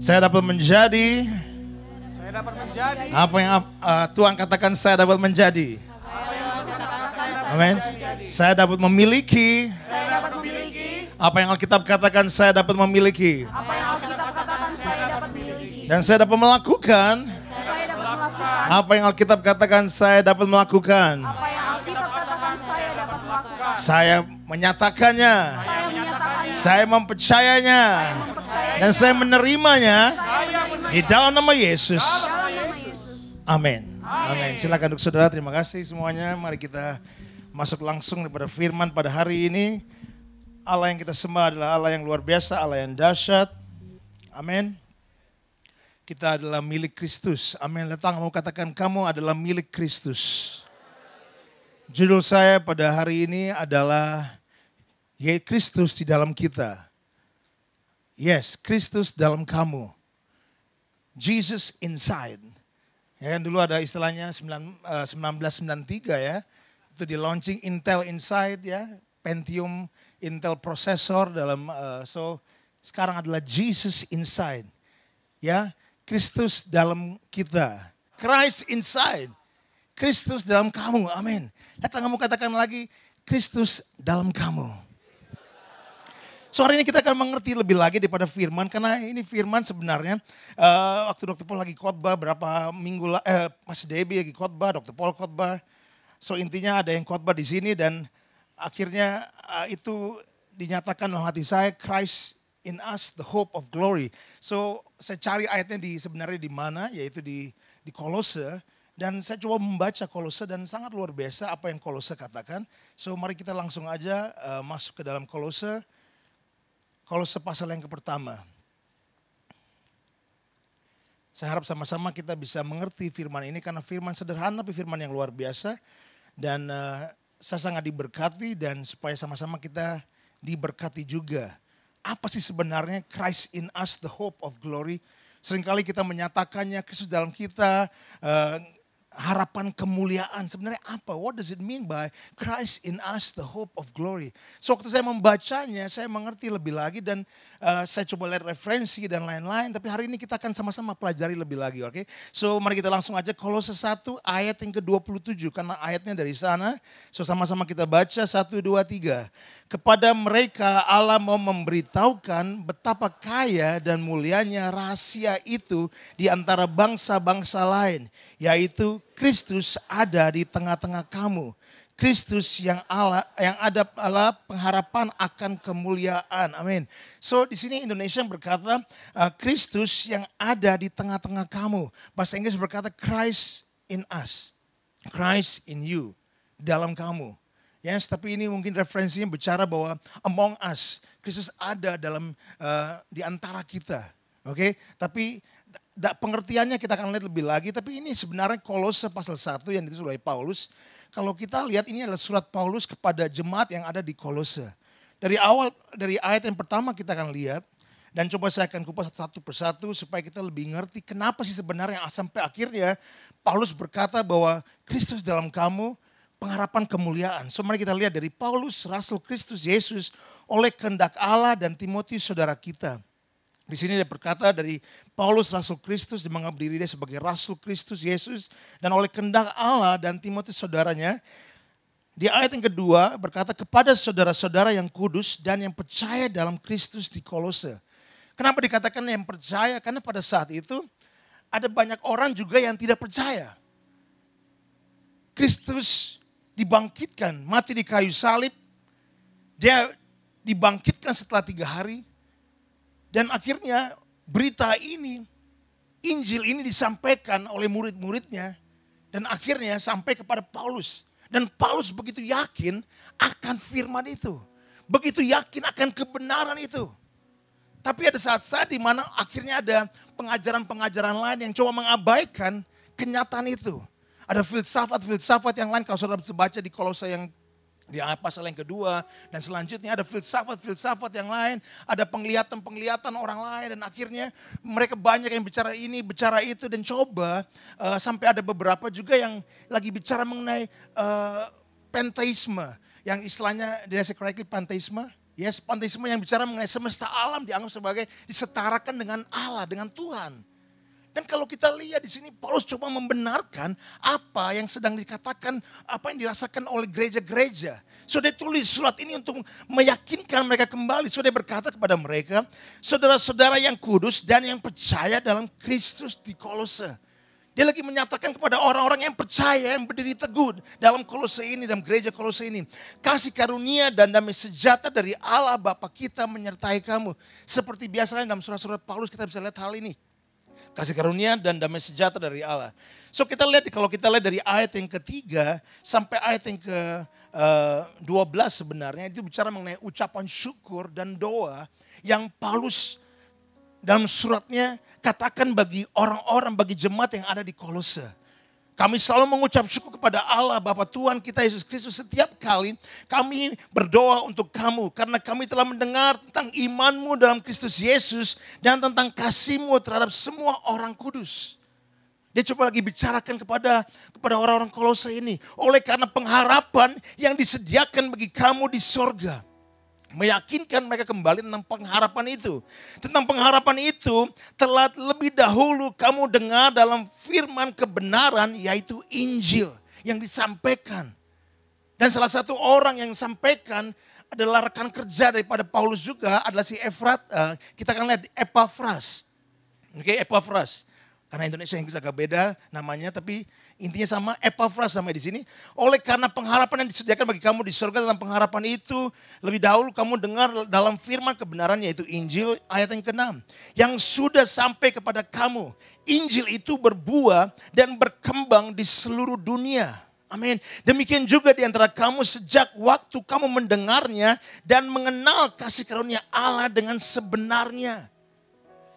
Saya dapat menjadi apa yang Tuhan katakan saya dapat menjadi. Amin. Saya dapat memiliki apa yang Alkitab katakan saya dapat memiliki. Dan saya dapat melakukan apa yang Alkitab katakan saya dapat melakukan. Saya menyatakannya. Saya mempercayainya. Dan saya menerimanya di dalam nama Yesus. Amin. Amin. Silakan duduk saudara, terima kasih semuanya. Mari kita masuk langsung kepada firman pada hari ini. Allah yang kita sembah adalah Allah yang luar biasa, Allah yang dahsyat. Amin. Kita adalah milik Kristus. Amin. Letang mau katakan kamu adalah milik Kristus. Judul saya pada hari ini adalah Kristus di dalam kita. Yes, Kristus dalam kamu. Jesus inside. Ya kan dulu ada istilahnya 1993 ya. Itu di launching Intel Inside ya. Pentium Intel processor dalam sekarang adalah Jesus inside. Ya, Kristus dalam kita. Christ inside. Kristus dalam kamu. Amin. Datang kamu katakan lagi Kristus dalam kamu. Sore ini kita akan mengerti lebih lagi daripada firman. Karena ini firman sebenarnya waktu Dr. Paul lagi khotbah berapa minggu Mas Debbie lagi khotbah, Dr. Paul khotbah. So intinya ada yang khotbah di sini dan akhirnya itu dinyatakan dalam hati saya, Christ in us, the hope of glory. So saya cari ayatnya sebenarnya di mana, yaitu di Kolose. Dan saya coba membaca Kolose dan sangat luar biasa apa yang Kolose katakan. So mari kita langsung aja masuk ke dalam Kolose. Kolose pasal yang pertama. Saya harap sama-sama kita bisa mengerti firman ini karena firman sederhana tapi firman yang luar biasa. Dan saya sangat diberkati dan supaya sama-sama kita diberkati juga. Apa sih sebenarnya Christ in us, the hope of glory? Seringkali kita menyatakannya Kristus dalam kita, harapan kemuliaan. Sebenarnya apa? What does it mean by Christ in us, the hope of glory? So waktu saya membacanya, saya mengerti lebih lagi dan saya coba lihat referensi dan lain-lain. Tapi hari ini kita akan sama-sama pelajari lebih lagi, oke? So mari kita langsung aja Kolose 1 ayat yang ke-27. Karena ayatnya dari sana. So sama-sama kita baca 1, 2, 3. Kepada mereka Allah mau memberitahukan betapa kaya dan mulianya rahasia itu di antara bangsa-bangsa lain. Yaitu Kristus ada di tengah-tengah kamu. Kristus yang ada Allah pengharapan akan kemuliaan. Amin. So di sini Indonesia berkata Kristus yang ada di tengah-tengah kamu. Bahasa Inggris berkata Christ in us. Christ in you. Dalam kamu. Yes, tapi ini mungkin referensinya bicara bahwa among us. Kristus ada dalam di antara kita. Oke, tapi pengertiannya kita akan lihat lebih lagi. Tapi ini sebenarnya Kolose pasal 1 yang ditulis oleh Paulus. Kalau kita lihat ini adalah surat Paulus kepada jemaat yang ada di Kolose. Dari ayat yang pertama kita akan lihat. Dan coba saya akan kupas satu persatu supaya kita lebih ngerti kenapa sih sebenarnya sampai akhirnya Paulus berkata bahwa Kristus dalam kamu pengharapan kemuliaan. So mari kita lihat dari Paulus, Rasul Kristus Yesus oleh kehendak Allah dan Timotius saudara kita. Di sini dia berkata dari Paulus Rasul Kristus, dia menganggap diri dia sebagai Rasul Kristus Yesus. Dan oleh kehendak Allah dan Timotius saudaranya. Di ayat yang kedua berkata kepada saudara-saudara yang kudus dan yang percaya dalam Kristus di Kolose. Kenapa dikatakan yang percaya? Karena pada saat itu ada banyak orang juga yang tidak percaya. Kristus dibangkitkan, mati di kayu salib. Dia dibangkitkan setelah 3 hari. Dan akhirnya berita ini, Injil ini disampaikan oleh murid-muridnya. Dan akhirnya sampai kepada Paulus. Dan Paulus begitu yakin akan firman itu. Begitu yakin akan kebenaran itu. Tapi ada saat-saat di mana akhirnya ada pengajaran-pengajaran lain yang coba mengabaikan kenyataan itu. Ada filsafat-filsafat yang lain kalau saudara bisa baca di Kolose yang di pasal yang kedua dan selanjutnya ada filsafat-filsafat yang lain, ada penglihatan-penglihatan orang lain dan akhirnya mereka banyak yang bicara ini, bicara itu dan coba sampai ada beberapa juga yang lagi bicara mengenai panteisme, yang istilahnya, did I say correctly, panteisme? Yes, panteisme yang bicara mengenai semesta alam dianggap sebagai disetarakan dengan Allah, dengan Tuhan. Dan kalau kita lihat di sini Paulus coba membenarkan apa yang sedang dikatakan, apa yang dirasakan oleh gereja-gereja. So dia tulis surat ini untuk meyakinkan mereka kembali. So dia berkata kepada mereka, saudara-saudara yang kudus dan yang percaya dalam Kristus di Kolose. Dia lagi menyatakan kepada orang-orang yang percaya, yang berdiri teguh dalam Kolose ini, dalam gereja Kolose ini. Kasih karunia dan damai sejahtera dari Allah Bapa kita menyertai kamu. Seperti biasanya dalam surat-surat Paulus kita bisa lihat hal ini. Kasih karunia dan damai sejahtera dari Allah. So kita lihat, kalau kita lihat dari ayat yang ketiga sampai ayat yang ke-12 sebenarnya. Itu bicara mengenai ucapan syukur dan doa yang Paulus dalam suratnya katakan bagi orang-orang, bagi jemaat yang ada di Kolose. Kami selalu mengucap syukur kepada Allah Bapa Tuhan kita Yesus Kristus setiap kali kami berdoa untuk kamu. Karena kami telah mendengar tentang imanmu dalam Kristus Yesus dan tentang kasihmu terhadap semua orang kudus. Dia coba lagi bicarakan kepada orang-orang Kolose ini. Oleh karena pengharapan yang disediakan bagi kamu di sorga. Meyakinkan mereka kembali tentang pengharapan itu. Tentang pengharapan itu telah lebih dahulu kamu dengar dalam firman kebenaran, yaitu Injil yang disampaikan. Dan salah satu orang yang sampaikan adalah rekan kerja daripada Paulus juga, adalah si kita akan lihat Epaphras. Oke, Epaphras. Karena Indonesia yang agak beda namanya, tapi intinya sama, Epaphras sampai di sini. Oleh karena pengharapan yang disediakan bagi kamu di surga, tentang pengharapan itu lebih dahulu kamu dengar dalam firman kebenaran, yaitu Injil, ayat yang ke-6. Yang sudah sampai kepada kamu. Injil itu berbuah dan berkembang di seluruh dunia. Amin. Demikian juga di antara kamu sejak waktu kamu mendengarnya dan mengenal kasih karunia Allah dengan sebenarnya.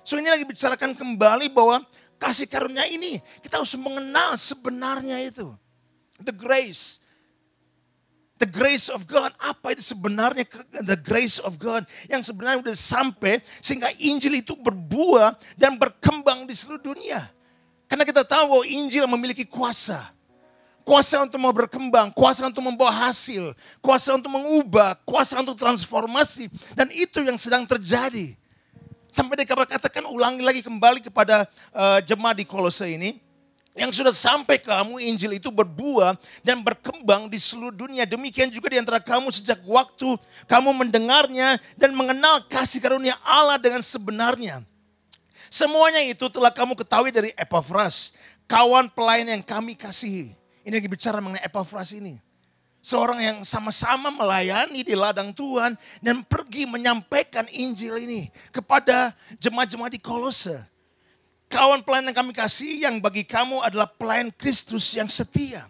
So ini lagi bicarakan kembali bahwa kasih karunia ini kita harus mengenal sebenarnya itu. The grace. The grace of God. Apa itu sebenarnya the grace of God. Yang sebenarnya sudah sampai sehingga Injil itu berbuah dan berkembang di seluruh dunia. Karena kita tahu bahwa Injil memiliki kuasa. Kuasa untuk mau berkembang, kuasa untuk membawa hasil, kuasa untuk mengubah, kuasa untuk transformasi. Dan itu yang sedang terjadi. Sampai dia katakan ulangi lagi kembali kepada jemaat di Kolose ini. Yang sudah sampai kamu Injil itu berbuah dan berkembang di seluruh dunia. Demikian juga di antara kamu sejak waktu kamu mendengarnya dan mengenal kasih karunia Allah dengan sebenarnya. Semuanya itu telah kamu ketahui dari Epaphras, kawan pelayan yang kami kasihi. Ini lagi bicara mengenai Epaphras ini. Seorang yang sama-sama melayani di ladang Tuhan dan pergi menyampaikan Injil ini kepada jemaat-jemaat di Kolose. Kawan pelayan yang kami kasih yang bagi kamu adalah pelayan Kristus yang setia.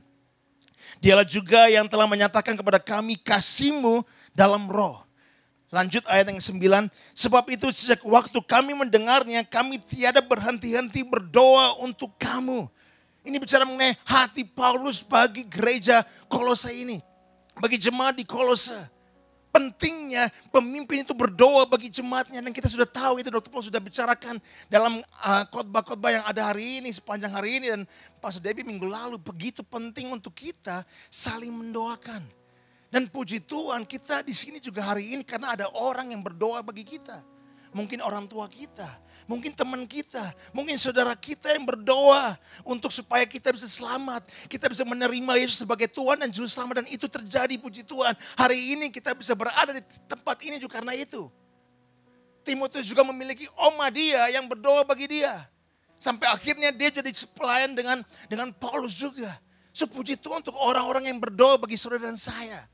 Dialah juga yang telah menyatakan kepada kami kasih-Mu dalam roh. Lanjut ayat yang 9. Sebab itu sejak waktu kami mendengarnya kami tiada berhenti-henti berdoa untuk kamu. Ini bicara mengenai hati Paulus bagi gereja Kolose ini. Bagi jemaat di Kolose. Pentingnya pemimpin itu berdoa bagi jemaatnya. Dan kita sudah tahu itu, Dr. Paul sudah bicarakan dalam khotbah-khotbah yang ada hari ini, sepanjang hari ini. Dan Pastor Debbie minggu lalu, begitu penting untuk kita saling mendoakan. Dan puji Tuhan kita di sini juga hari ini karena ada orang yang berdoa bagi kita. Mungkin orang tua kita, mungkin teman kita, mungkin saudara kita yang berdoa untuk supaya kita bisa selamat. Kita bisa menerima Yesus sebagai Tuhan dan Juru Selamat. Dan itu terjadi, puji Tuhan. Hari ini kita bisa berada di tempat ini juga karena itu. Timotius juga memiliki oma dia yang berdoa bagi dia. Sampai akhirnya dia jadi pelayan dengan Paulus juga. So puji Tuhan untuk orang-orang yang berdoa bagi saudara dan saya.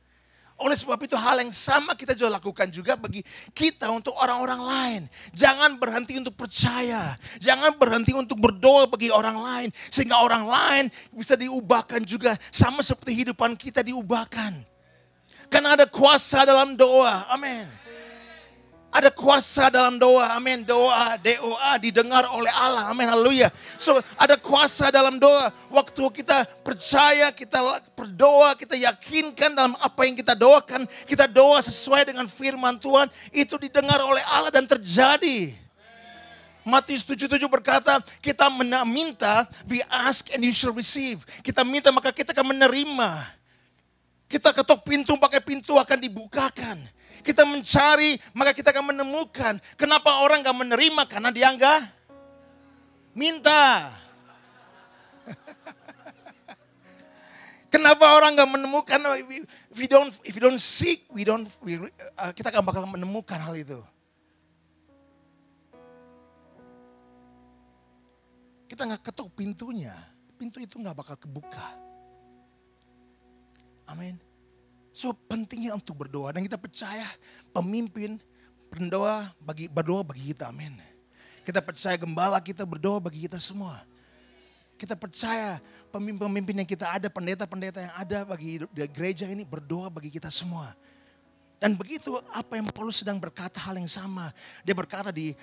Oleh sebab itu hal yang sama kita juga lakukan juga bagi kita untuk orang-orang lain. Jangan berhenti untuk percaya. Jangan berhenti untuk berdoa bagi orang lain. Sehingga orang lain bisa diubahkan juga. Sama seperti hidupan kita diubahkan. Karena ada kuasa dalam doa. Amin. Ada kuasa dalam doa, amin. Doa, D-O-A didengar oleh Allah, amin, haleluya. So ada kuasa dalam doa. Waktu kita percaya, kita berdoa, kita yakinkan dalam apa yang kita doakan. Kita doa sesuai dengan firman Tuhan, itu didengar oleh Allah dan terjadi. Matius 7:7 berkata, kita minta, we ask and you shall receive. Kita minta maka kita akan menerima. Kita ketok pintu, pakai pintu akan dibukakan. Kita mencari, maka kita akan menemukan. Kenapa orang gak menerima? Karena dia gak minta. Kenapa orang gak menemukan? If you don't seek, kita gak bakal menemukan hal itu. Kita gak ketuk pintunya. Pintu itu gak bakal kebuka. Amin. So pentingnya untuk berdoa. Dan kita percaya pemimpin berdoa bagi kita. Amin. Kita percaya gembala kita berdoa bagi kita semua. Kita percaya pemimpin-pemimpin yang kita ada, pendeta-pendeta yang ada bagi gereja ini berdoa bagi kita semua. Dan begitu apa yang Paulus sedang berkata hal yang sama. Dia berkata di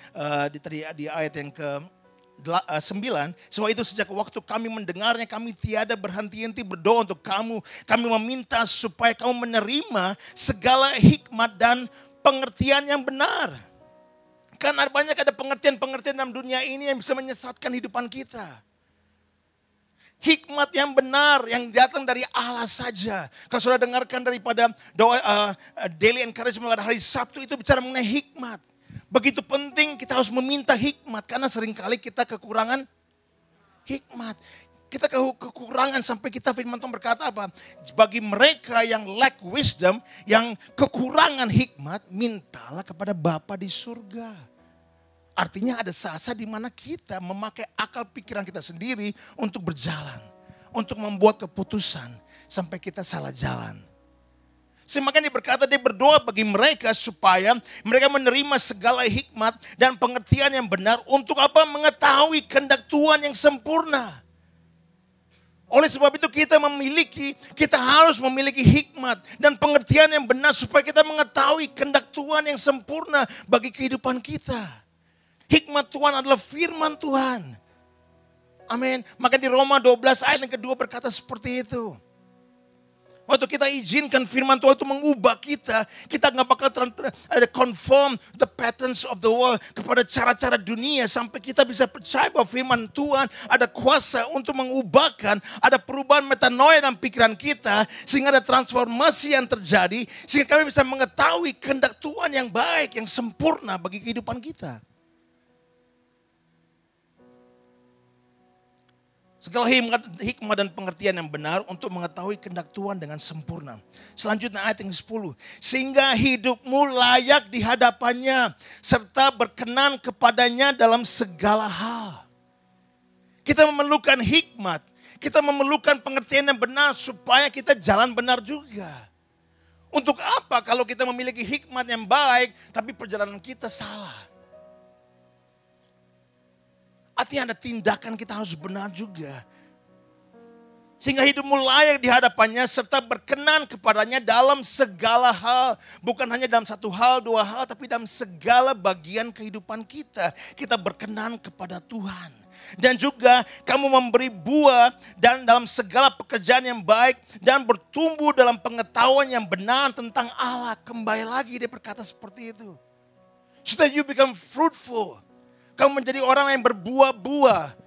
ayat yang ke-9. Sebab itu sejak waktu kami mendengarnya kami tiada berhenti-henti berdoa untuk kamu. Kami meminta supaya kamu menerima segala hikmat dan pengertian yang benar. Karena banyak ada pengertian-pengertian dalam dunia ini yang bisa menyesatkan hidupan kita. Hikmat yang benar yang datang dari Allah saja. Kalau sudah dengarkan daripada doa daily encouragement pada hari Sabtu itu bicara mengenai hikmat. Begitu penting kita harus meminta hikmat karena seringkali kita kekurangan hikmat. Kita kekurangan sampai kita firman Tuhan berkata apa? Bagi mereka yang lack wisdom, yang kekurangan hikmat, mintalah kepada Bapa di surga. Artinya ada saat-saat di mana kita memakai akal pikiran kita sendiri untuk berjalan. Untuk membuat keputusan sampai kita salah jalan. Makanya dia berkata dia berdoa bagi mereka supaya mereka menerima segala hikmat dan pengertian yang benar untuk apa? Mengetahui kehendak Tuhan yang sempurna. Oleh sebab itu kita harus memiliki hikmat dan pengertian yang benar supaya kita mengetahui kehendak Tuhan yang sempurna bagi kehidupan kita. Hikmat Tuhan adalah firman Tuhan. Amin. Maka di Roma 12 ayat yang kedua berkata seperti itu. Waktu kita izinkan firman Tuhan itu mengubah kita nggak bakal conform the patterns of the world kepada cara-cara dunia sampai kita bisa percaya bahwa firman Tuhan ada kuasa untuk mengubahkan, ada perubahan metanoia dalam pikiran kita sehingga ada transformasi yang terjadi sehingga kami bisa mengetahui kehendak Tuhan yang baik, yang sempurna bagi kehidupan kita. Segala hikmah dan pengertian yang benar untuk mengetahui kehendak Tuhan dengan sempurna. Selanjutnya ayat yang 10. Sehingga hidupmu layak di hadapannya serta berkenan kepadanya dalam segala hal. Kita memerlukan hikmat. Kita memerlukan pengertian yang benar supaya kita jalan benar juga. Untuk apa kalau kita memiliki hikmat yang baik tapi perjalanan kita salah? Artinya ada tindakan kita harus benar juga. Sehingga hidupmu layak di hadapannya serta berkenan kepadanya dalam segala hal. Bukan hanya dalam satu hal, dua hal, tapi dalam segala bagian kehidupan kita. Kita berkenan kepada Tuhan. Dan juga kamu memberi buah dan dalam segala pekerjaan yang baik. Dan bertumbuh dalam pengetahuan yang benar tentang Allah. Kembali lagi dia berkata seperti itu. So that you become fruitful. Kamu menjadi orang yang berbuah-buah.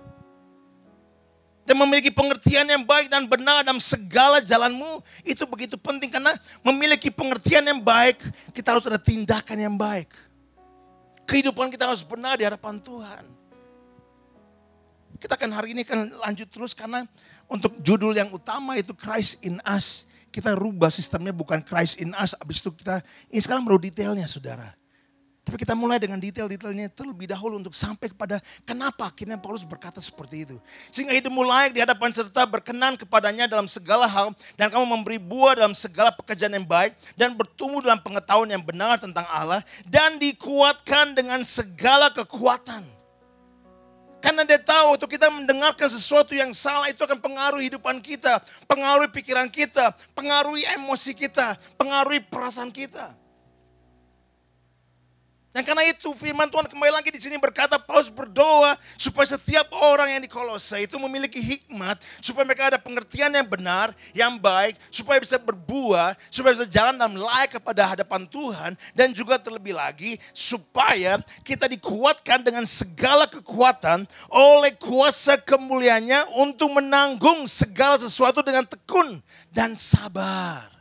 Dan memiliki pengertian yang baik dan benar dalam segala jalanmu. Itu begitu penting karena memiliki pengertian yang baik. Kita harus ada tindakan yang baik. Kehidupan kita harus benar di hadapan Tuhan. Kita akan hari ini akan lanjut terus karena untuk judul yang utama itu Christ in us. Kita rubah sistemnya bukan Christ in us. Habis itu ini sekarang baru detailnya saudara. Tapi kita mulai dengan detail-detailnya terlebih dahulu untuk sampai kepada kenapa akhirnya Paulus berkata seperti itu. Sehingga hidupmu layak di hadapan serta berkenan kepadanya dalam segala hal. Dan kamu memberi buah dalam segala pekerjaan yang baik. Dan bertumbuh dalam pengetahuan yang benar tentang Allah. Dan dikuatkan dengan segala kekuatan. Karena dia tahu untuk kita mendengarkan sesuatu yang salah itu akan pengaruhi hidupan kita. Pengaruhi pikiran kita. Pengaruhi emosi kita. Pengaruhi perasaan kita. Dan karena itu firman Tuhan kembali lagi di sini berkata Paulus berdoa supaya setiap orang yang di Kolose itu memiliki hikmat. Supaya mereka ada pengertian yang benar, yang baik. Supaya bisa berbuah, supaya bisa jalan dalam layak kepada hadapan Tuhan. Dan juga terlebih lagi supaya kita dikuatkan dengan segala kekuatan oleh kuasa kemuliaannya untuk menanggung segala sesuatu dengan tekun dan sabar.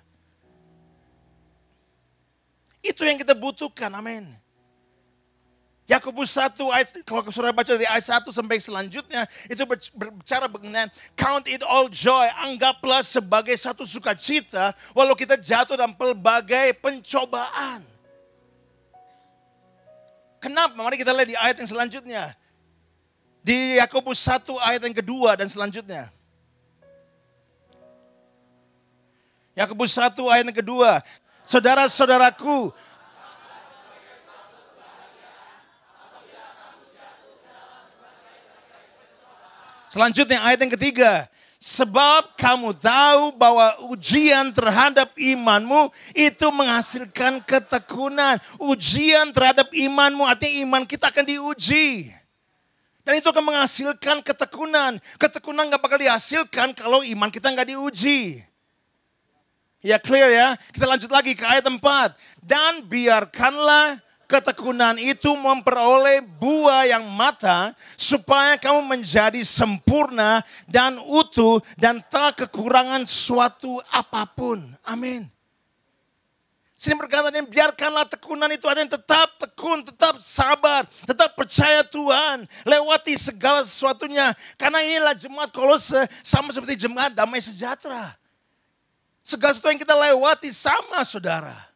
Itu yang kita butuhkan, amin. Yakobus 1 ayat, kalau saudara baca dari ayat 1 sampai selanjutnya, itu berbicara mengenai count it all joy, anggaplah sebagai satu sukacita walau kita jatuh dalam pelbagai pencobaan. Kenapa? Mari kita lihat di ayat yang selanjutnya. Di Yakobus 1 ayat yang kedua dan selanjutnya. Yakobus 1 ayat yang kedua. Saudara-saudaraku, selanjutnya ayat yang ketiga. Sebab kamu tahu bahwa ujian terhadap imanmu itu menghasilkan ketekunan. Ujian terhadap imanmu artinya iman kita akan diuji. Dan itu akan menghasilkan ketekunan. Ketekunan gak bakal dihasilkan kalau iman kita gak diuji. Ya clear ya. Kita lanjut lagi ke ayat 4. Dan biarkanlah ketekunan itu memperoleh buah yang matang supaya kamu menjadi sempurna dan utuh dan tak kekurangan suatu apapun. Amin. Sini berkata, biarkanlah tekunan itu artinya tetap tekun, tetap sabar, tetap percaya Tuhan, lewati segala sesuatunya. Karena inilah jemaat Kolose sama seperti jemaat damai sejahtera. Segala sesuatu yang kita lewati sama, saudara.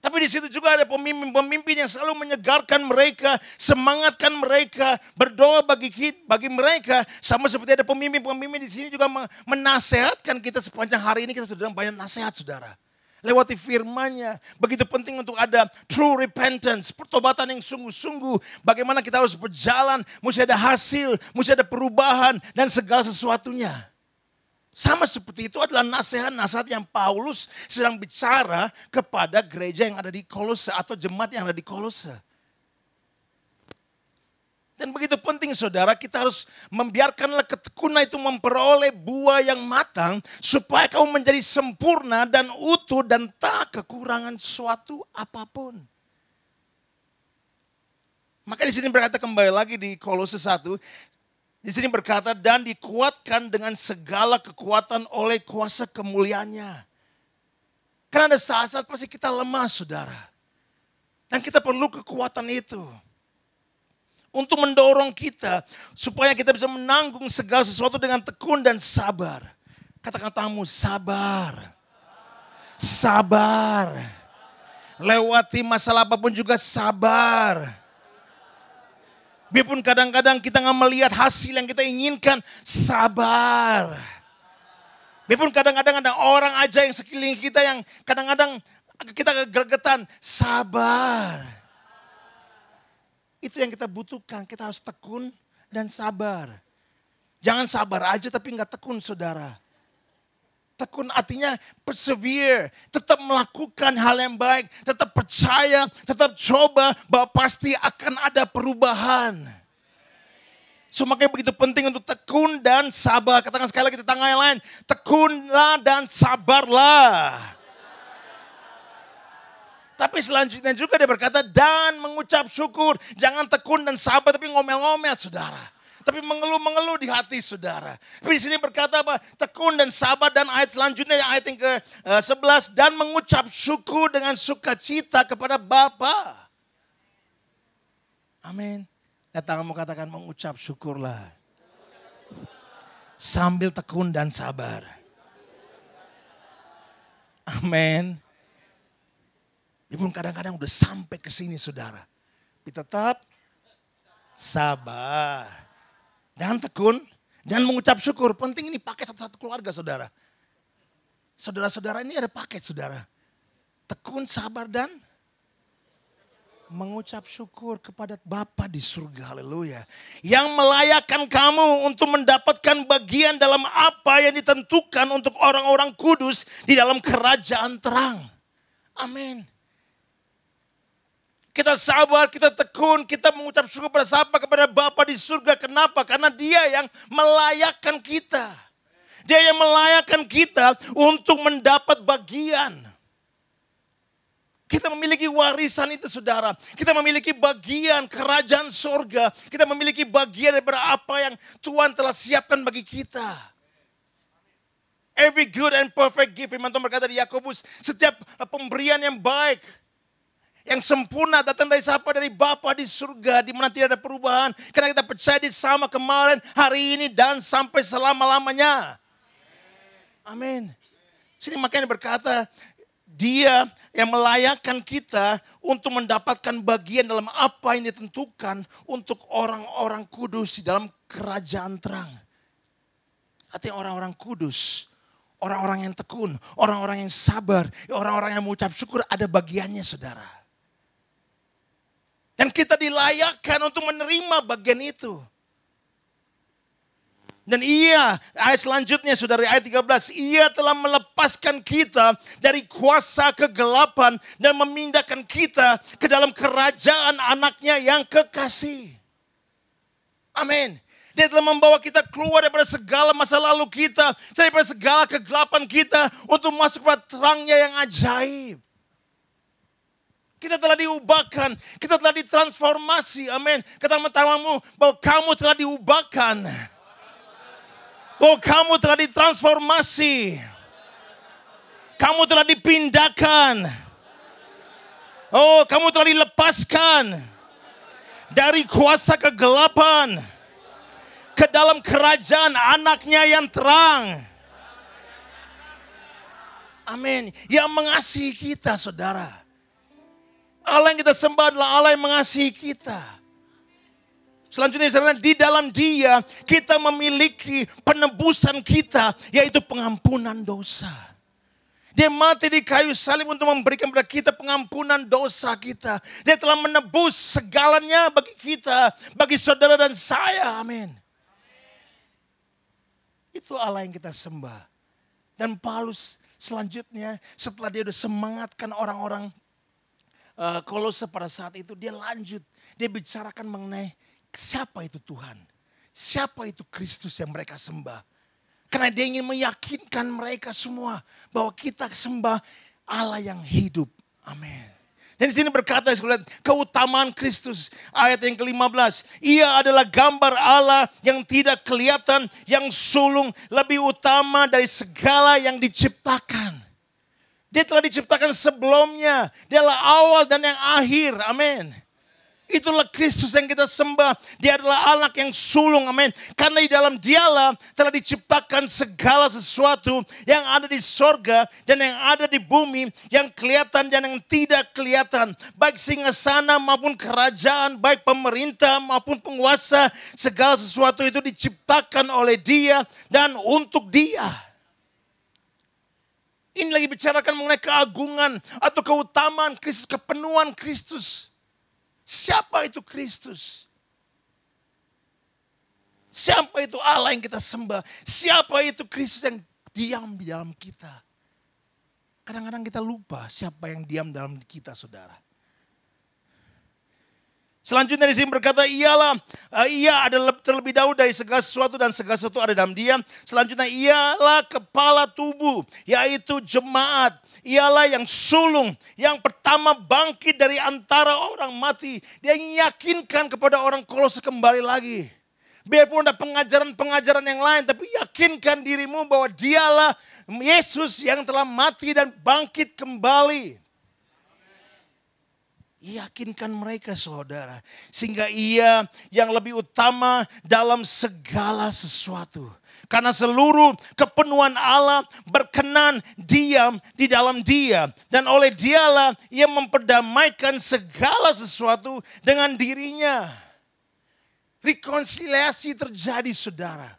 Tapi di situ juga ada pemimpin-pemimpin yang selalu menyegarkan mereka, semangatkan mereka, berdoa bagi mereka. Sama seperti ada pemimpin-pemimpin di sini juga menasehatkan kita sepanjang hari ini. Kita sudah banyak nasihat, saudara. Lewati firman-Nya. Begitu penting untuk ada true repentance, pertobatan yang sungguh-sungguh. Bagaimana kita harus berjalan, mesti ada hasil, mesti ada perubahan dan segala sesuatunya. Sama seperti itu adalah nasihat-nasihat yang Paulus sedang bicara kepada gereja yang ada di Kolose atau jemaat yang ada di Kolose. Dan begitu penting saudara, kita harus membiarkanlah ketekunan itu memperoleh buah yang matang supaya kamu menjadi sempurna dan utuh dan tak kekurangan suatu apapun. Maka di sini berkata kembali lagi di Kolose 1, di sini berkata, dan dikuatkan dengan segala kekuatan oleh kuasa kemuliaannya. Karena ada saat-saat pasti kita lemah, saudara. Dan kita perlu kekuatan itu. Untuk mendorong kita, supaya kita bisa menanggung segala sesuatu dengan tekun dan sabar. Katakan tamu, sabar. Sabar. Lewati masalah apapun juga sabar. Biarpun kadang-kadang kita nggak melihat hasil yang kita inginkan, sabar. Biarpun kadang-kadang ada orang aja yang sekeliling kita yang kadang-kadang kita gregetan, sabar. Itu yang kita butuhkan, kita harus tekun dan sabar. Jangan sabar aja tapi nggak tekun, saudara. Tekun artinya persevere, tetap melakukan hal yang baik, tetap percaya, tetap coba bahwa pasti akan ada perubahan. So makanya begitu penting untuk tekun dan sabar. Katakan sekali lagi di tangan yang lain, tekunlah dan sabarlah. Tapi selanjutnya juga dia berkata, dan mengucap syukur. Jangan tekun dan sabar tapi ngomel-ngomel, saudara. Tapi mengeluh-mengeluh di hati, saudara. Tapi di sini berkata apa? Tekun dan sabar, dan ayat selanjutnya ayat yang ke-11. Dan mengucap syukur dengan sukacita kepada Bapa. Amin. Datang kamu katakan mengucap syukurlah. Sambil tekun dan sabar. Amin. Ibu kadang-kadang udah sampai ke sini, saudara. Tapi tetap sabar. Dan tekun, dan mengucap syukur. Penting ini pakai satu-satu keluarga, saudara. Saudara-saudara ini ada paket, saudara. Tekun, sabar, dan mengucap syukur kepada Bapa di surga. Haleluya. Yang melayakkan kamu untuk mendapatkan bagian dalam apa yang ditentukan untuk orang-orang kudus di dalam kerajaan terang. Amin. Kita sabar, kita tekun, kita mengucap syukur pada siapa? Kepada Bapa di surga. Kenapa? Karena Dia yang melayakkan kita. Dia yang melayakkan kita untuk mendapat bagian. Kita memiliki warisan itu, saudara. Kita memiliki bagian kerajaan surga. Kita memiliki bagian daripada apa yang Tuhan telah siapkan bagi kita. Every good and perfect gift, firman Tuhan berkata di Yakobus, setiap pemberian yang baik, yang sempurna datang dari siapa? Dari Bapa di surga, di mana tidak ada perubahan. Karena kita percaya di sama kemarin, hari ini, dan sampai selama-lamanya. Amin. Sini makanya berkata, Dia yang melayakkan kita untuk mendapatkan bagian dalam apa yang ditentukan untuk orang-orang kudus di dalam kerajaan terang. Artinya orang-orang kudus, orang-orang yang tekun, orang-orang yang sabar, orang-orang yang mengucap syukur, ada bagiannya, saudara. Dan kita dilayakkan untuk menerima bagian itu. Dan ayat selanjutnya saudara, ayat 13, Ia telah melepaskan kita dari kuasa kegelapan dan memindahkan kita ke dalam kerajaan anaknya yang kekasih. Amin. Dia telah membawa kita keluar daripada segala masa lalu kita, daripada segala kegelapan kita, untuk masuk pada terangnya yang ajaib. Kita telah diubahkan, kita telah ditransformasi. Amin. Kata teman-temanmu bahwa kamu telah diubahkan. Bahwa kamu telah ditransformasi. Kamu telah dipindahkan. Oh, kamu telah dilepaskan dari kuasa kegelapan ke dalam kerajaan anaknya yang terang. Amin. Yang mengasihi kita, saudara. Allah yang kita sembah adalah Allah yang mengasihi kita. Selanjutnya saudara, di dalam Dia kita memiliki penebusan kita, yaitu pengampunan dosa. Dia mati di kayu salib untuk memberikan kepada kita pengampunan dosa kita. Dia telah menebus segalanya bagi kita, bagi saudara dan saya. Amin. Itu Allah yang kita sembah. Dan Paulus selanjutnya setelah dia sudah semangatkan orang-orang Kolose pada saat itu, dia lanjut. Dia bicarakan mengenai siapa itu Tuhan? Siapa itu Kristus yang mereka sembah? Karena dia ingin meyakinkan mereka semua bahwa kita sembah Allah yang hidup. Amin. Dan di sini berkata, keutamaan Kristus, ayat yang ke-15. Ia adalah gambar Allah yang tidak kelihatan, yang sulung, lebih utama dari segala yang diciptakan. Dia telah diciptakan sebelumnya. Dia adalah awal dan yang akhir. Amin. Itulah Kristus yang kita sembah. Dia adalah anak yang sulung, amin. Karena di dalam Dialah telah diciptakan segala sesuatu yang ada di sorga dan yang ada di bumi, yang kelihatan dan yang tidak kelihatan. Baik singgasana maupun kerajaan, baik pemerintah maupun penguasa, segala sesuatu itu diciptakan oleh Dia dan untuk Dia. Ini lagi bicarakan mengenai keagungan atau keutamaan Kristus, kepenuhan Kristus. Siapa itu Kristus? Siapa itu Allah yang kita sembah? Siapa itu Kristus yang diam di dalam kita? Kadang-kadang kita lupa siapa yang diam dalam kita, saudara. Selanjutnya di sini berkata, ia adalah terlebih dahulu dari segala sesuatu dan segala sesuatu ada dalam Dia. Selanjutnya ialah kepala tubuh, yaitu jemaat. Ialah yang sulung, yang pertama bangkit dari antara orang mati. Dia yakinkan kepada orang Kolose kembali lagi. Biarpun ada pengajaran-pengajaran yang lain, tapi yakinkan dirimu bahwa Dialah Yesus yang telah mati dan bangkit kembali. Yakinkan mereka, saudara, sehingga Ia yang lebih utama dalam segala sesuatu. Karena seluruh kepenuhan Allah berkenan diam di dalam Dia. Dan oleh Dialah Ia memperdamaikan segala sesuatu dengan dirinya. Rekonsiliasi terjadi, saudara.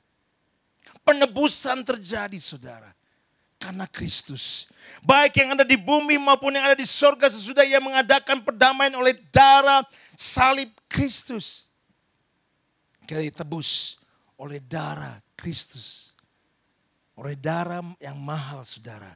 Penebusan terjadi, saudara. Karena Kristus. Baik yang ada di bumi maupun yang ada di sorga, sesudah Ia mengadakan perdamaian oleh darah salib Kristus. Kita ditebus oleh darah Kristus. Oleh darah yang mahal, saudara.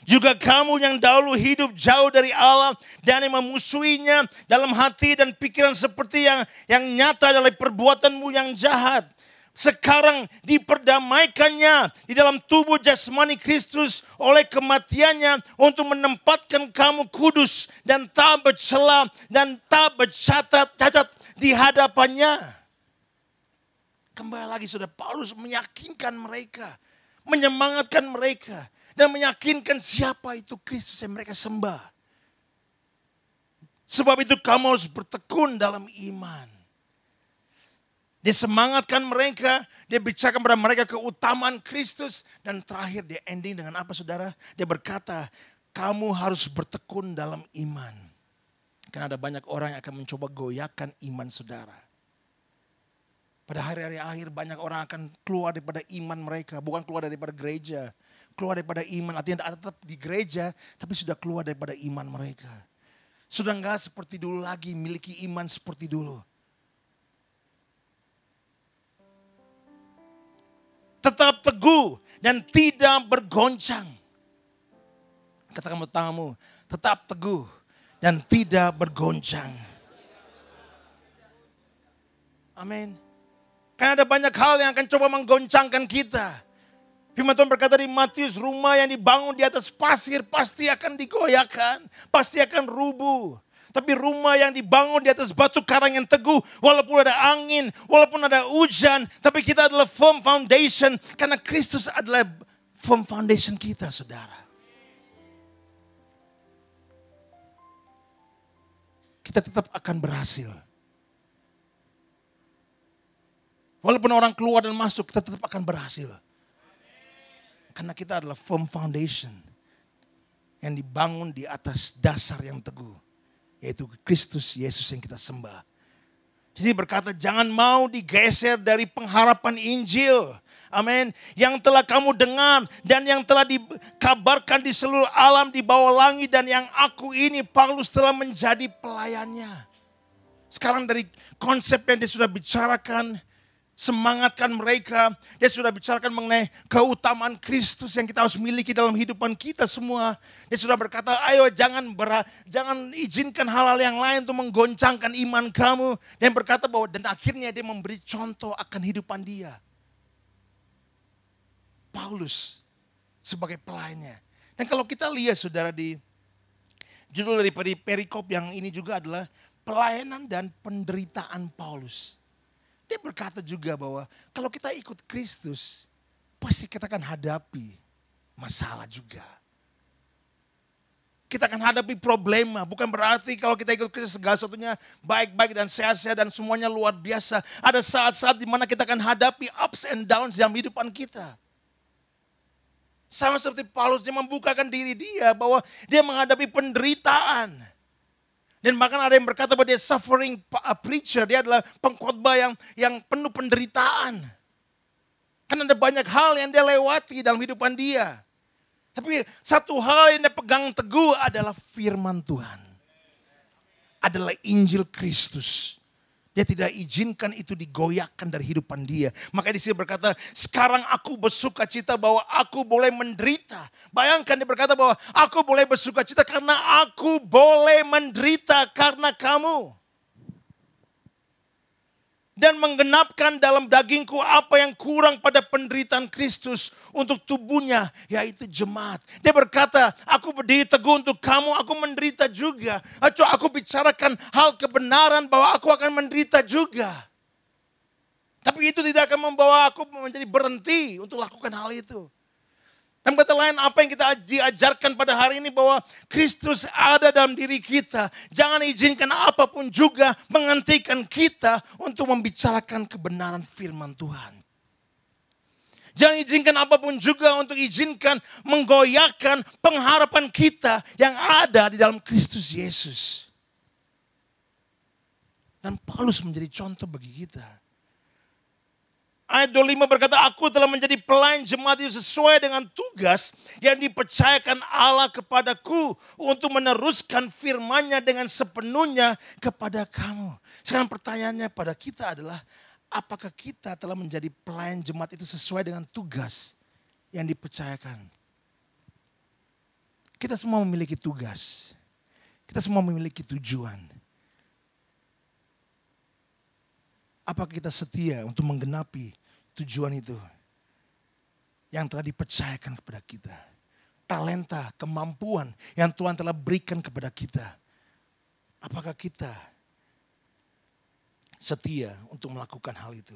Juga kamu yang dahulu hidup jauh dari Allah dan yang memusuhinya dalam hati dan pikiran seperti yang nyata dari perbuatanmu yang jahat. Sekarang diperdamaikannya di dalam tubuh jasmani Kristus oleh kematiannya untuk menempatkan kamu kudus dan tak bercela dan tak bercacat di hadapannya. Kembali lagi, saudara, Paulus meyakinkan mereka Menyemangatkan mereka. Dan meyakinkan siapa itu Kristus yang mereka sembah. Sebab itu kamu harus bertekun dalam iman. Dia semangatkan mereka, dia bicarakan kepada mereka keutamaan Kristus. Dan terakhir dia ending dengan apa saudara? Dia berkata, kamu harus bertekun dalam iman. Karena ada banyak orang yang akan mencoba goyahkan iman saudara. Pada hari-hari akhir banyak orang akan keluar daripada iman mereka. Bukan keluar daripada gereja. Keluar daripada iman, artinya tetap di gereja, tapi sudah keluar daripada iman mereka. Sudah enggak seperti dulu lagi, miliki iman seperti dulu. Tetap teguh dan tidak bergoncang. Katakan kepada tanganmu, tetap teguh dan tidak bergoncang. Amin. Karena ada banyak hal yang akan coba menggoncangkan kita. Firman Tuhan berkata di Matius, rumah yang dibangun di atas pasir pasti akan digoyahkan, pasti akan rubuh. Tapi rumah yang dibangun di atas batu karang yang teguh, walaupun ada angin, walaupun ada hujan, tapi kita adalah firm foundation. Karena Kristus adalah firm foundation kita, saudara. Kita tetap akan berhasil. Walaupun orang keluar dan masuk, kita tetap akan berhasil. Karena kita adalah firm foundation yang dibangun di atas dasar yang teguh. Yaitu Kristus Yesus yang kita sembah. Jadi berkata jangan mau digeser dari pengharapan Injil. Amin. Yang telah kamu dengar dan yang telah dikabarkan di seluruh alam di bawah langit. Dan yang aku ini Paulus telah menjadi pelayannya. Sekarang dari konsep yang dia sudah bicarakan. Semangatkan mereka. Dia sudah bicarakan mengenai keutamaan Kristus yang kita harus miliki dalam kehidupan kita semua. Dia sudah berkata, ayo jangan izinkan hal-hal yang lain untuk menggoncangkan iman kamu. Dan berkata bahwa dan akhirnya dia memberi contoh akan kehidupan dia. Paulus sebagai pelayannya. Dan kalau kita lihat saudara di judul dari perikop yang ini juga adalah pelayanan dan penderitaan Paulus. Dia berkata juga bahwa kalau kita ikut Kristus, pasti kita akan hadapi masalah juga. Kita akan hadapi problema. Bukan berarti kalau kita ikut Kristus segala sesuatunya baik-baik dan sehat-sehat dan semuanya luar biasa. Ada saat-saat di mana kita akan hadapi ups and downs dalam kehidupan kita. Sama seperti Paulus, dia membukakan diri dia bahwa dia menghadapi penderitaan. Dan bahkan ada yang berkata bahwa dia suffering preacher. Dia adalah pengkhotbah yang penuh penderitaan. Karena ada banyak hal yang dia lewati dalam kehidupan dia. Tapi satu hal yang dia pegang teguh adalah firman Tuhan. Adalah Injil Kristus. Dia tidak izinkan itu digoyahkan dari kehidupan dia. Maka di sini berkata, sekarang aku bersuka cita bahwa aku boleh menderita. Bayangkan dia berkata bahwa aku boleh bersuka cita karena aku boleh menderita karena kamu. Dan menggenapkan dalam dagingku apa yang kurang pada penderitaan Kristus untuk tubuhnya, yaitu jemaat. Dia berkata, aku berdiri teguh untuk kamu, aku menderita juga. Atau aku bicarakan hal kebenaran bahwa aku akan menderita juga. Tapi itu tidak akan membawa aku menjadi berhenti untuk lakukan hal itu. Dan kata lain apa yang kita diajarkan pada hari ini bahwa Kristus ada dalam diri kita. Jangan izinkan apapun juga menghentikan kita untuk membicarakan kebenaran firman Tuhan. Jangan izinkan apapun juga untuk izinkan menggoyahkan pengharapan kita yang ada di dalam Kristus Yesus. Dan Paulus menjadi contoh bagi kita. Ayat 25 berkata, aku telah menjadi pelayan jemaat itu sesuai dengan tugas yang dipercayakan Allah kepadaku untuk meneruskan firman-Nya dengan sepenuhnya kepada kamu. Sekarang pertanyaannya pada kita adalah, apakah kita telah menjadi pelayan jemaat itu sesuai dengan tugas yang dipercayakan? Kita semua memiliki tugas. Kita semua memiliki tujuan. Apakah kita setia untuk menggenapi tujuan itu yang telah dipercayakan kepada kita? Talenta, kemampuan yang Tuhan telah berikan kepada kita. Apakah kita setia untuk melakukan hal itu?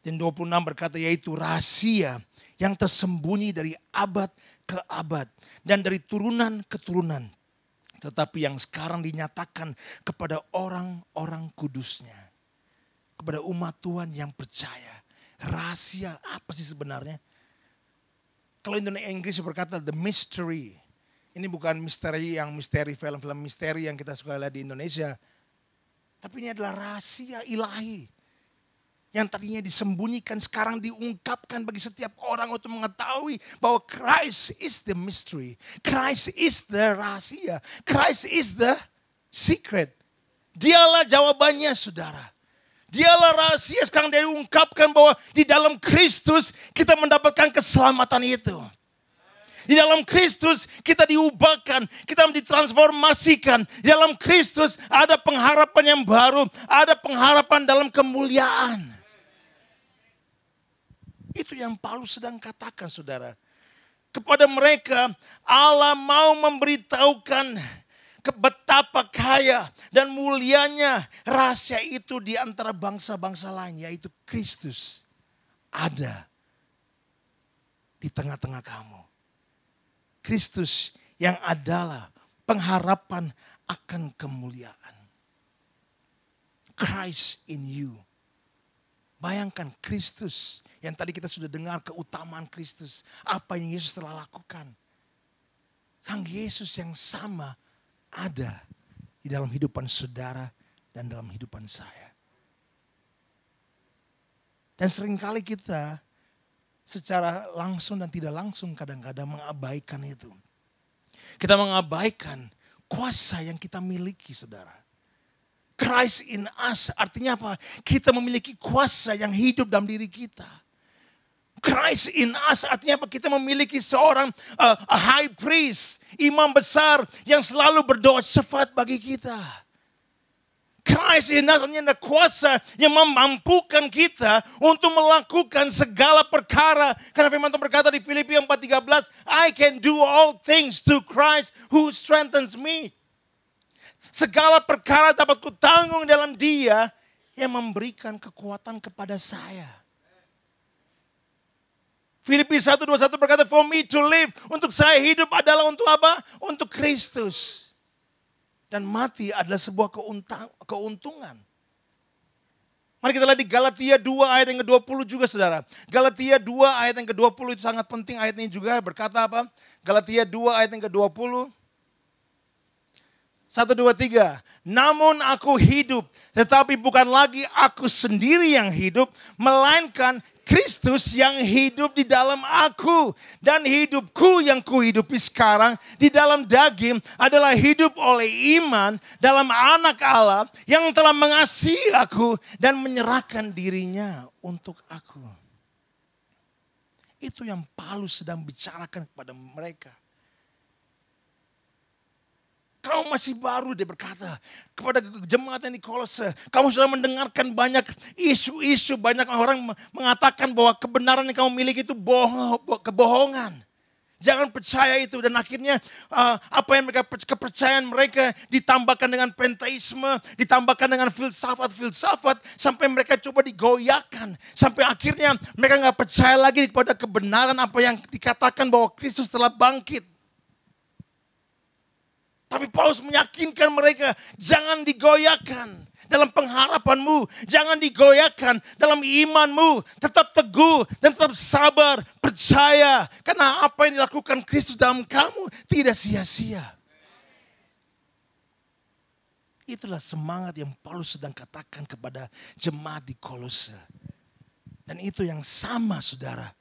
Dan 26 berkata, yaitu rahasia yang tersembunyi dari abad ke abad dan dari turunan ke turunan. Tetapi yang sekarang dinyatakan kepada orang-orang kudusnya. Kepada umat Tuhan yang percaya. Rahasia apa sih sebenarnya? Kalau Inggris berkata the mystery. Ini bukan misteri film-film misteri yang kita suka lihat di Indonesia. Tapi ini adalah rahasia ilahi. Yang tadinya disembunyikan sekarang diungkapkan bagi setiap orang untuk mengetahui bahwa Christ is the mystery. Christ is the rahasia. Christ is the secret. Dialah jawabannya, saudara. Dialah rahasia sekarang diungkapkan bahwa di dalam Kristus kita mendapatkan keselamatan itu. Di dalam Kristus kita diubahkan, kita ditransformasikan. Di dalam Kristus ada pengharapan yang baru, ada pengharapan dalam kemuliaan. Itu yang Paulus sedang katakan, saudara. Kepada mereka Allah mau memberitahukan betapa kaya dan mulianya rahasia itu di antara bangsa-bangsa lain, yaitu Kristus ada di tengah-tengah kamu. Kristus yang adalah pengharapan akan kemuliaan. Christ in you. Bayangkan Kristus yang tadi kita sudah dengar keutamaan Kristus. Apa yang Yesus telah lakukan. Sang Yesus yang sama ada di dalam hidupan saudara dan dalam hidupan saya. Dan seringkali kita secara langsung dan tidak langsung kadang-kadang mengabaikan itu. Kita mengabaikan kuasa yang kita miliki, saudara. Christ in us artinya apa? Kita memiliki kuasa yang hidup dalam diri kita. Christ in us artinya apa? Kita memiliki seorang a high priest, imam besar yang selalu berdoa syafaat bagi kita. Christ in us artinya ada kuasa yang memampukan kita untuk melakukan segala perkara. Karena firman Tuhan berkata di Filipi 4:13, I can do all things through Christ who strengthens me. Segala perkara dapat kutanggung dalam Dia yang memberikan kekuatan kepada saya. Filipi 1:21 berkata, for me to live, untuk saya hidup adalah untuk apa? Untuk Kristus. Dan mati adalah sebuah keuntungan. Mari kita lihat di Galatia 2 ayat yang ke-20 juga, saudara. Galatia 2 ayat yang ke-20 itu sangat penting ayat ini juga. Berkata apa? Galatia 2 ayat yang ke-20. 1, 2, 3. Namun aku hidup, tetapi bukan lagi aku sendiri yang hidup, melainkan Kristus yang hidup di dalam aku. Dan hidupku yang kuhidupi sekarang di dalam daging adalah hidup oleh iman dalam anak Allah yang telah mengasihi aku dan menyerahkan dirinya untuk aku. Itu yang Paulus sedang bicarakan kepada mereka. Kamu masih baru, dia berkata kepada jemaat yang di Kolose. Kamu sudah mendengarkan banyak isu-isu, banyak orang mengatakan bahwa kebenaran yang kamu miliki itu kebohongan. Jangan percaya itu. Dan akhirnya apa yang kepercayaan mereka ditambahkan dengan panteisme, ditambahkan dengan filsafat-filsafat, sampai mereka coba digoyahkan. Sampai akhirnya mereka gak percaya lagi kepada kebenaran apa yang dikatakan bahwa Kristus telah bangkit. Tapi Paulus meyakinkan mereka, jangan digoyahkan dalam pengharapanmu. Jangan digoyahkan dalam imanmu. Tetap teguh dan tetap sabar, percaya. Karena apa yang dilakukan Kristus dalam kamu tidak sia-sia. Itulah semangat yang Paulus sedang katakan kepada jemaat di Kolose. Dan itu yang sama, saudara,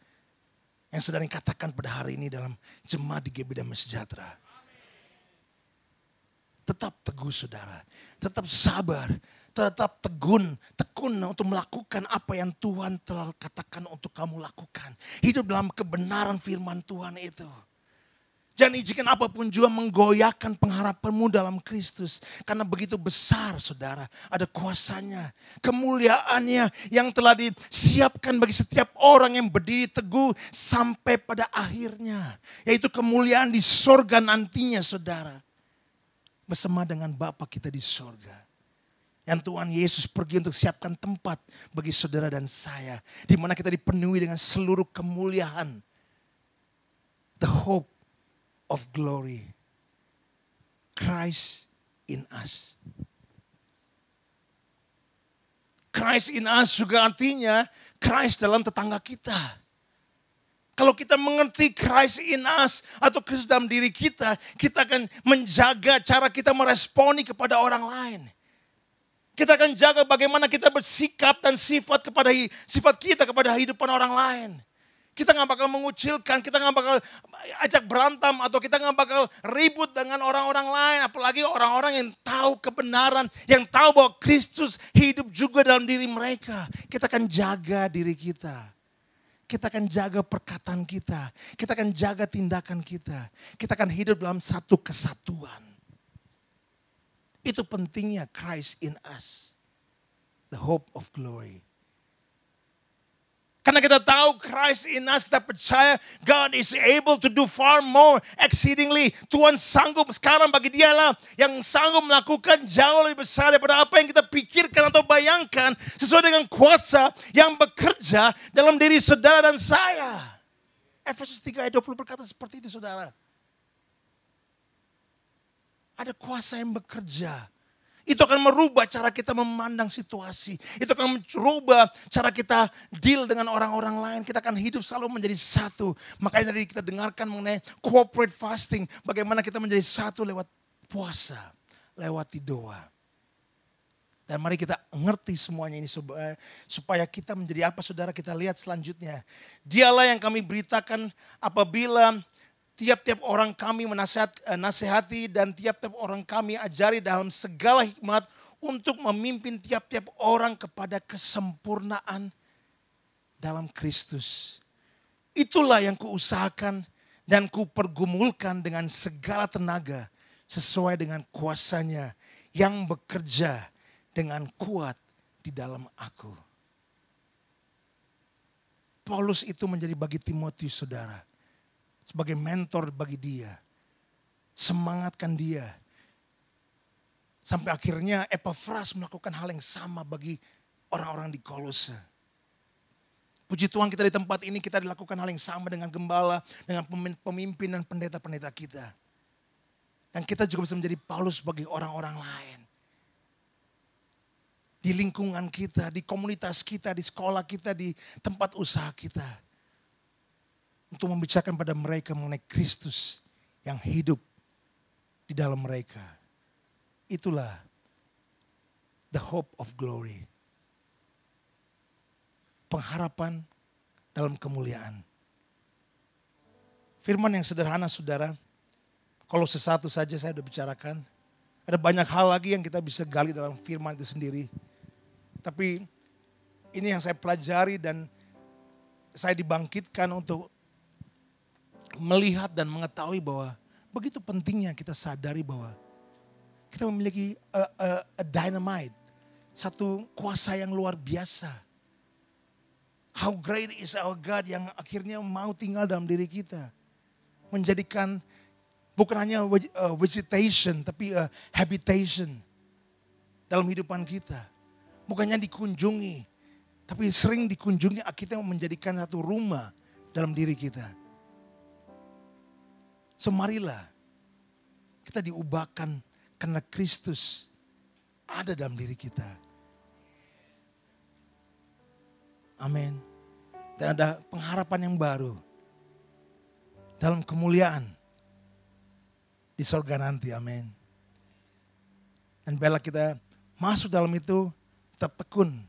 yang sedang dikatakan pada hari ini dalam jemaat di GB Damai Sejahtera. Tetap teguh, saudara. Tetap sabar. Tetap tekun untuk melakukan apa yang Tuhan telah katakan untuk kamu lakukan. Hidup dalam kebenaran firman Tuhan itu. Jangan izinkan apapun juga menggoyahkan pengharapanmu dalam Kristus. Karena begitu besar, saudara. Ada kuasanya. Kemuliaannya yang telah disiapkan bagi setiap orang yang berdiri teguh sampai pada akhirnya. Yaitu kemuliaan di sorga nantinya, saudara. Bersama dengan Bapa kita di sorga. Yang Tuhan Yesus pergi untuk siapkan tempat bagi saudara dan saya. Di mana kita dipenuhi dengan seluruh kemuliaan. The hope of glory. Christ in us. Christ in us juga artinya Christ dalam tetangga kita. Kalau kita mengerti Christ in us atau Kristus dalam diri kita akan menjaga cara kita meresponi kepada orang lain. Kita akan jaga bagaimana kita bersikap dan sifat kita kepada kehidupan orang lain. Kita gak bakal mengucilkan, kita gak bakal ajak berantem atau kita gak bakal ribut dengan orang-orang lain. Apalagi orang-orang yang tahu kebenaran, yang tahu bahwa Kristus hidup juga dalam diri mereka. Kita akan jaga diri kita. Kita akan jaga perkataan kita. Kita akan jaga tindakan kita. Kita akan hidup dalam satu kesatuan. Itu pentingnya Christ in us. The hope of glory. Karena kita tahu Christ in us, kita percaya God is able to do far more exceedingly. Tuhan sanggup sekarang bagi dialah yang sanggup melakukan jauh lebih besar daripada apa yang kita pikirkan atau bayangkan. Sesuai dengan kuasa yang bekerja dalam diri saudara dan saya. Efesus 3 ayat 20 berkata seperti itu saudara. Ada kuasa yang bekerja. Itu akan merubah cara kita memandang situasi. Itu akan merubah cara kita deal dengan orang-orang lain. Kita akan hidup selalu menjadi satu. Makanya tadi kita dengarkan mengenai corporate fasting. Bagaimana kita menjadi satu lewat puasa. Lewat doa. Dan mari kita ngerti semuanya ini supaya kita menjadi apa saudara, kita lihat selanjutnya. Dialah yang kami beritakan apabila tiap-tiap orang kami nasihati dan tiap-tiap orang kami ajari dalam segala hikmat untuk memimpin tiap-tiap orang kepada kesempurnaan dalam Kristus. Itulah yang kuusahakan dan kupergumulkan dengan segala tenaga sesuai dengan kuasanya yang bekerja dengan kuat di dalam aku. Paulus itu menjadi bagi Timotius saudara. Sebagai mentor bagi dia. Semangatkan dia. Sampai akhirnya Epafras melakukan hal yang sama bagi orang-orang di Kolose. Puji Tuhan kita di tempat ini kita dilakukan hal yang sama dengan gembala, dengan pemimpin dan pendeta-pendeta kita. Dan kita juga bisa menjadi Paulus bagi orang-orang lain. Di lingkungan kita, di komunitas kita, di sekolah kita, di tempat usaha kita. Untuk membicarakan pada mereka mengenai Kristus yang hidup di dalam mereka. Itulah the hope of glory. Pengharapan dalam kemuliaan. Firman yang sederhana saudara. Kalau sesatu saja saya sudah bicarakan. Ada banyak hal lagi yang kita bisa gali dalam firman itu sendiri. Tapi ini yang saya pelajari dan saya dibangkitkan untuk melihat dan mengetahui bahwa begitu pentingnya kita sadari bahwa kita memiliki a dynamite, satu kuasa yang luar biasa. How great is our God yang akhirnya mau tinggal dalam diri kita. Menjadikan bukan hanya vegetation tapi habitation dalam kehidupan kita. Bukannya dikunjungi, tapi sering dikunjungi akhirnya menjadikan satu rumah dalam diri kita. So marilah kita diubahkan karena Kristus ada dalam diri kita. Amin. Dan ada pengharapan yang baru dalam kemuliaan di sorga nanti. Amin. Dan bila kita masuk dalam itu tetap tekun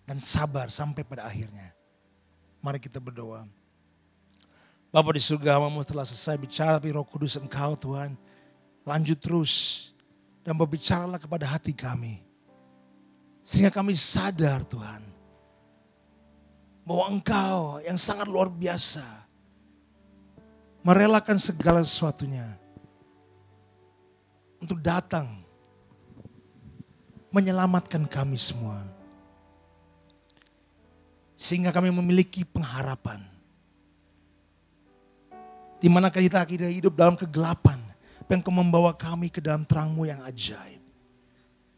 dan sabar sampai pada akhirnya. Mari kita berdoa. Bapa di surga, Hamba-Mu telah selesai bicara, tapi Roh Kudus Engkau Tuhan, lanjut terus dan berbicaralah kepada hati kami. Sehingga kami sadar Tuhan, bahwa Engkau yang sangat luar biasa, merelakan segala sesuatunya untuk datang, menyelamatkan kami semua. Sehingga kami memiliki pengharapan. Di mana kita hidup dalam kegelapan. Engkau membawa kami ke dalam terang-Mu yang ajaib.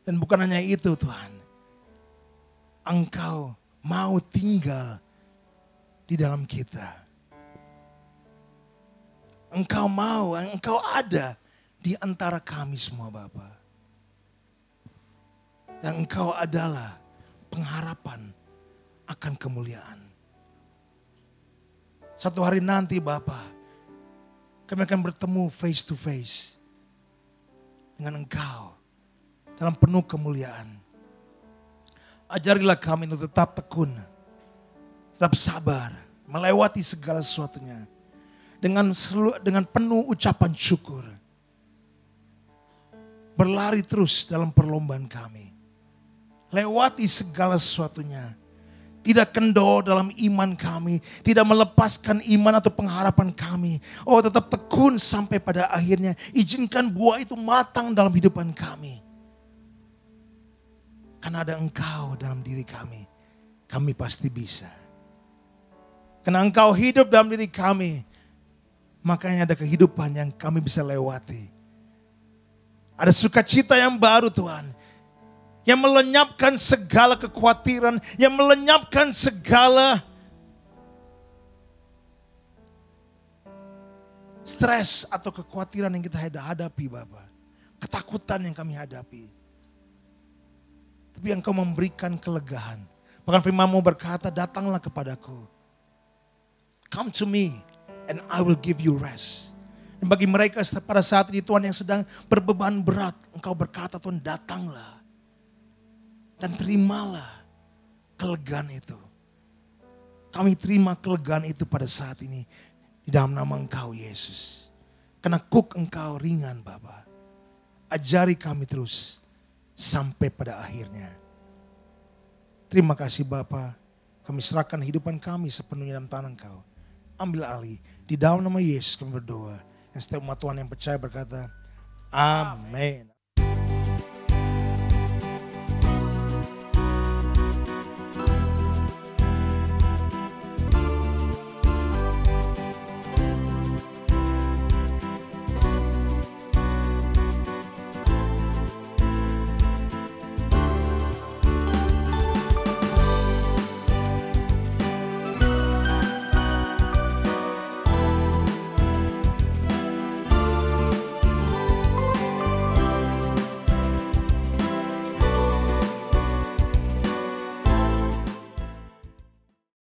Dan bukan hanya itu Tuhan. Engkau mau tinggal di dalam kita. Engkau mau, Engkau ada di antara kami semua Bapa. Dan Engkau adalah pengharapan akan kemuliaan. Satu hari nanti Bapa, kami akan bertemu face to face dengan Engkau dalam penuh kemuliaan. Ajarilah kami untuk tetap tekun, tetap sabar, melewati segala sesuatunya dengan penuh ucapan syukur. Berlari terus dalam perlombaan kami. Lewati segala sesuatunya. Tidak kendor dalam iman kami. Tidak melepaskan iman atau pengharapan kami. Oh, tetap tekun sampai pada akhirnya. Izinkan buah itu matang dalam hidupan kami. Karena ada Engkau dalam diri kami. Kami pasti bisa. Karena Engkau hidup dalam diri kami. Makanya ada kehidupan yang kami bisa lewati. Ada sukacita yang baru Tuhan. Yang melenyapkan segala kekhawatiran. Yang melenyapkan segala stres atau kekhawatiran yang kita hadapi Bapa. Ketakutan yang kami hadapi. Tapi Engkau memberikan kelegaan. Bahkan firman-Mu berkata, datanglah kepadaku. Come to me and I will give you rest. Dan bagi mereka pada saat ini Tuhan yang sedang berbeban berat. Engkau berkata Tuhan datanglah. Dan terimalah kelegaan itu. Kami terima kelegaan itu pada saat ini. Di dalam nama Engkau Yesus. Karena kuk Engkau ringan Bapa. Ajari kami terus. Sampai pada akhirnya. Terima kasih Bapa. Kami serahkan hidupan kami sepenuhnya dalam tangan Engkau. Ambil alih. Di dalam nama Yesus kami berdoa. Dan setiap umat Tuhan yang percaya berkata, Amin.